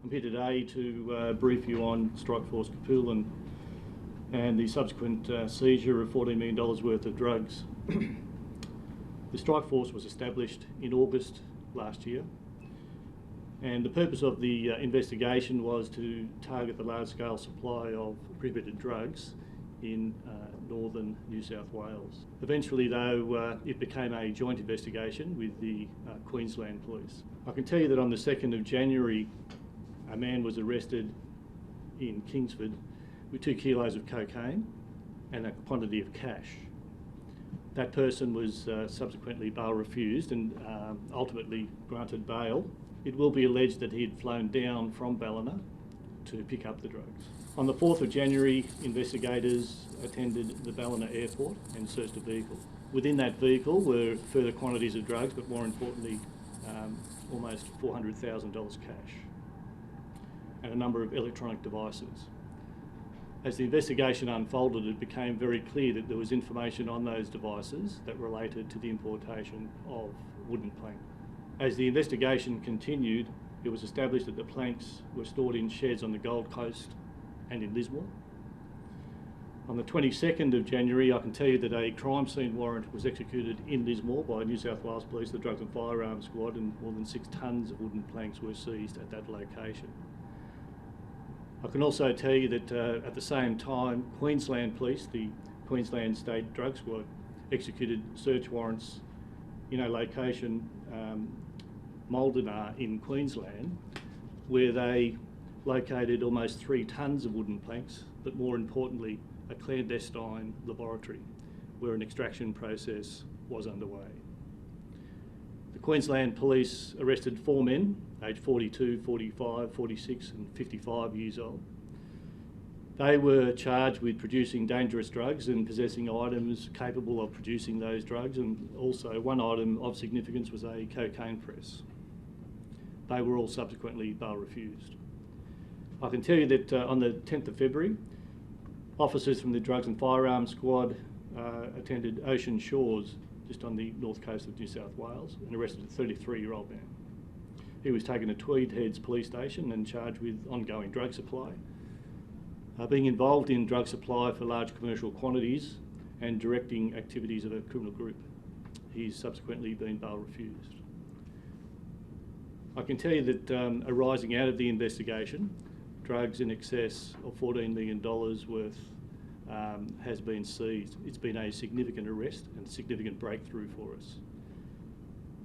I'm here today to brief you on Strikeforce Capoolan and the subsequent seizure of $14 million worth of drugs. The Strikeforce was established in August last year, and the purpose of the investigation was to target the large-scale supply of prohibited drugs in northern New South Wales. Eventually, though, it became a joint investigation with the Queensland Police. I can tell you that on the 2nd of January, a man was arrested in Kingsford with 2 kilos of cocaine and a quantity of cash. That person was subsequently bail refused and ultimately granted bail. It will be alleged that he had flown down from Ballina to pick up the drugs. On the 4th of January, investigators attended the Ballina airport and searched a vehicle. Within that vehicle were further quantities of drugs, but more importantly, almost $400,000 cash and a number of electronic devices. As the investigation unfolded, it became very clear that there was information on those devices that related to the importation of wooden plank. As the investigation continued, it was established that the planks were stored in sheds on the Gold Coast and in Lismore. On the 22nd of January, I can tell you that a crime scene warrant was executed in Lismore by New South Wales Police, the Drugs and Firearms Squad, and more than 6 tonnes of wooden planks were seized at that location. I can also tell you that at the same time, Queensland Police, the Queensland State Drug Squad, executed search warrants in a location, Mouldinar in Queensland, where they located almost 3 tonnes of wooden planks, but more importantly, a clandestine laboratory where an extraction process was underway. The Queensland Police arrested 4 men, aged 42, 45, 46 and 55 years old. They were charged with producing dangerous drugs and possessing items capable of producing those drugs, and also one item of significance was a cocaine press. They were all subsequently bail refused. I can tell you that on the 10th of February, officers from the Drugs and Firearms Squad attended Ocean Shores, just on the north coast of New South Wales, and arrested a 33-year-old man. He was taken to Tweed Heads Police Station and charged with ongoing drug supply, being involved in drug supply for large commercial quantities and directing activities of a criminal group. He's subsequently been bail refused. I can tell you that arising out of the investigation, drugs in excess of $14 million worth has been seized. It's been a significant arrest and a significant breakthrough for us.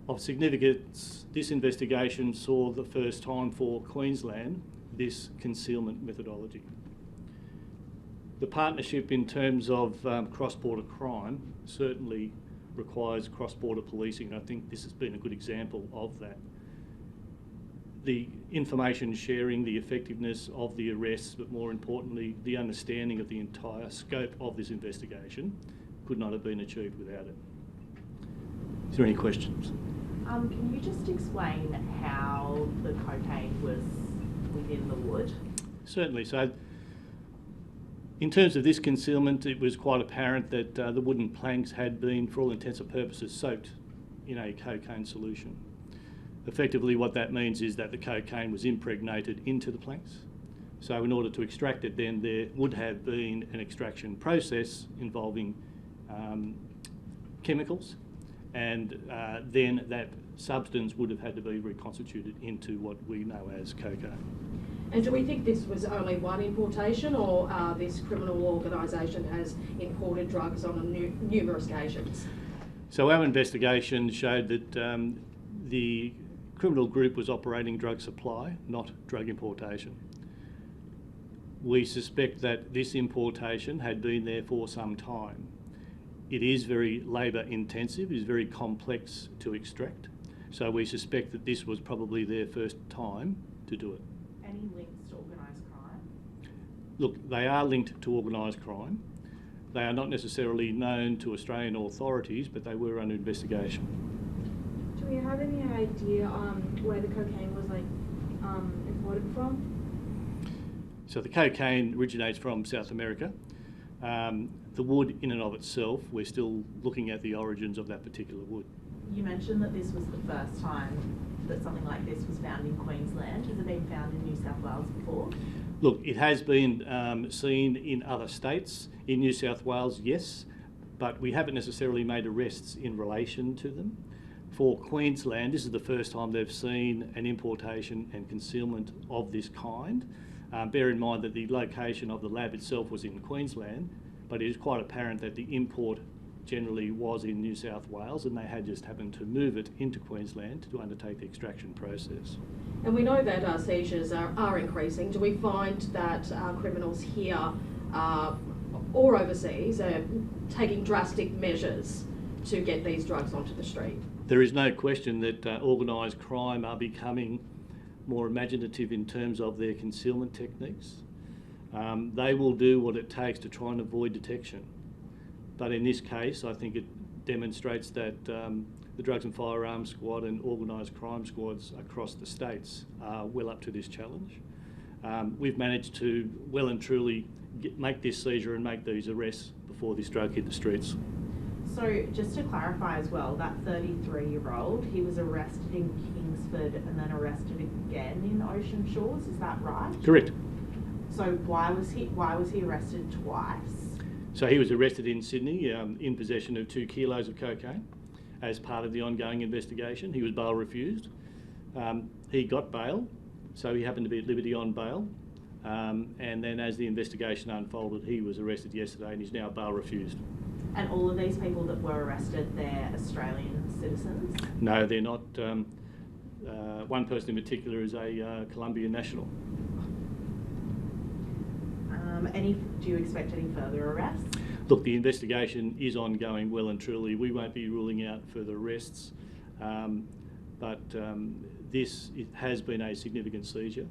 Of significance, this investigation saw the first time for Queensland this concealment methodology. The partnership in terms of cross-border crime certainly requires cross-border policing, and I think this has been a good example of that. The information sharing, the effectiveness of the arrests, but more importantly, the understanding of the entire scope of this investigation could not have been achieved without it. Is there any questions? Can you just explain how the cocaine was within the wood? Certainly. So, in terms of this concealment, it was quite apparent that the wooden planks had been, for all intents and purposes, soaked in a cocaine solution. Effectively, what that means is that the cocaine was impregnated into the planks. So in order to extract it, then there would have been an extraction process involving chemicals, and then that substance would have had to be reconstituted into what we know as cocaine. And do we think this was only one importation, or this criminal organisation has imported drugs on numerous occasions? So our investigation showed that the criminal group was operating drug supply, not drug importation. We suspect that this importation had been there for some time. It is very labour intensive, it is very complex to extract, so we suspect that this was probably their first time to do it. Any links to organised crime? Look, they are linked to organised crime. They are not necessarily known to Australian authorities, but they were under investigation. Do we have any idea where the cocaine was imported from? So the cocaine originates from South America. The wood in and of itself, we're still looking at the origins of that particular wood. You mentioned that this was the first time that something like this was found in Queensland? Has it been found in New South Wales before? Look, it has been seen in other states. In New South Wales, yes, but we haven't necessarily made arrests in relation to them. For Queensland, this is the first time they've seen an importation and concealment of this kind. Bear in mind that the location of the lab itself was in Queensland, but it is quite apparent that the import generally was in New South Wales, and they had just happened to move it into Queensland to undertake the extraction process. And we know that seizures are increasing. Do we find that criminals here or overseas are taking drastic measures to get these drugs onto the street? There is no question that organised crime are becoming more imaginative in terms of their concealment techniques. They will do what it takes to try and avoid detection. But in this case, I think it demonstrates that the Drugs and Firearms Squad and organised crime squads across the states are well up to this challenge. We've managed to well and truly make this seizure and make these arrests before this drug hit the streets. So just to clarify as well, that 33-year-old, he was arrested in Kingsford and then arrested again in Ocean Shores, is that right? Correct. So why was he arrested twice? So he was arrested in Sydney in possession of 2 kilos of cocaine as part of the ongoing investigation. He was bail refused. He got bail, so he happened to be at liberty on bail. And then as the investigation unfolded, he was arrested yesterday and is now bail refused. And all of these people that were arrested, they're Australian citizens? No, they're not. One person in particular is a Colombian national. Do you expect any further arrests? Look, the investigation is ongoing well and truly. We won't be ruling out further arrests, but it has been a significant seizure.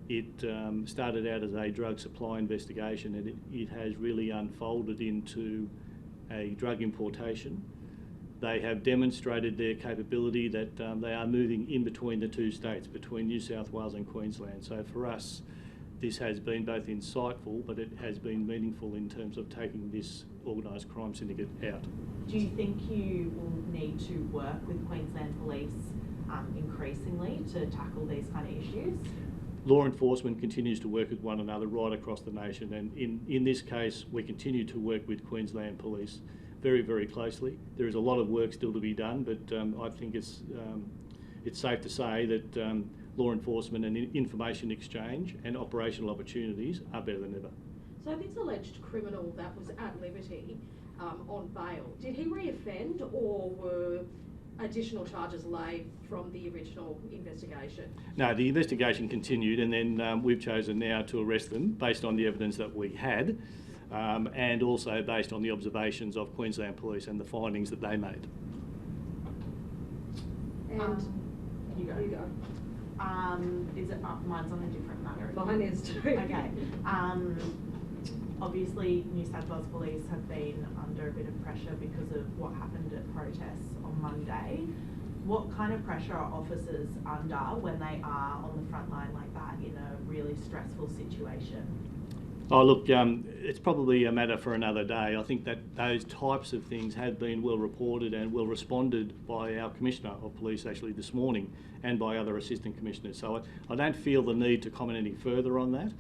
It started out as a drug supply investigation, and it has really unfolded into a drug importation. They have demonstrated their capability that they are moving in between the 2 states, between New South Wales and Queensland. So for us, this has been both insightful, but it has been meaningful in terms of taking this organised crime syndicate out. Do you think you will need to work with Queensland Police increasingly to tackle these kind of issues? Law enforcement continues to work with one another right across the nation, and in this case we continue to work with Queensland Police very, very closely. There is a lot of work still to be done, but I think it's safe to say that law enforcement and information exchange and operational opportunities are better than ever. So this alleged criminal that was at liberty on bail, did he re-offend, or were additional charges laid from the original investigation? No, the investigation continued, and then we've chosen now to arrest them based on the evidence that we had, and also based on the observations of Queensland Police and the findings that they made. And you go. Is it mine's on a different matter? Mine is too. Okay. Obviously, New South Wales Police have been under a bit of pressure because of what happened at protests on Monday. What kind of pressure are officers under when they are on the front line like that in a really stressful situation? Oh look, it's probably a matter for another day. I think that those types of things have been well reported and well responded by our Commissioner of Police actually this morning, and by other Assistant Commissioners. So I don't feel the need to comment any further on that.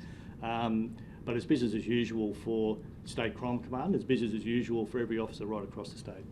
But it's business as usual for State Crime Command. It's business as usual for every officer right across the state.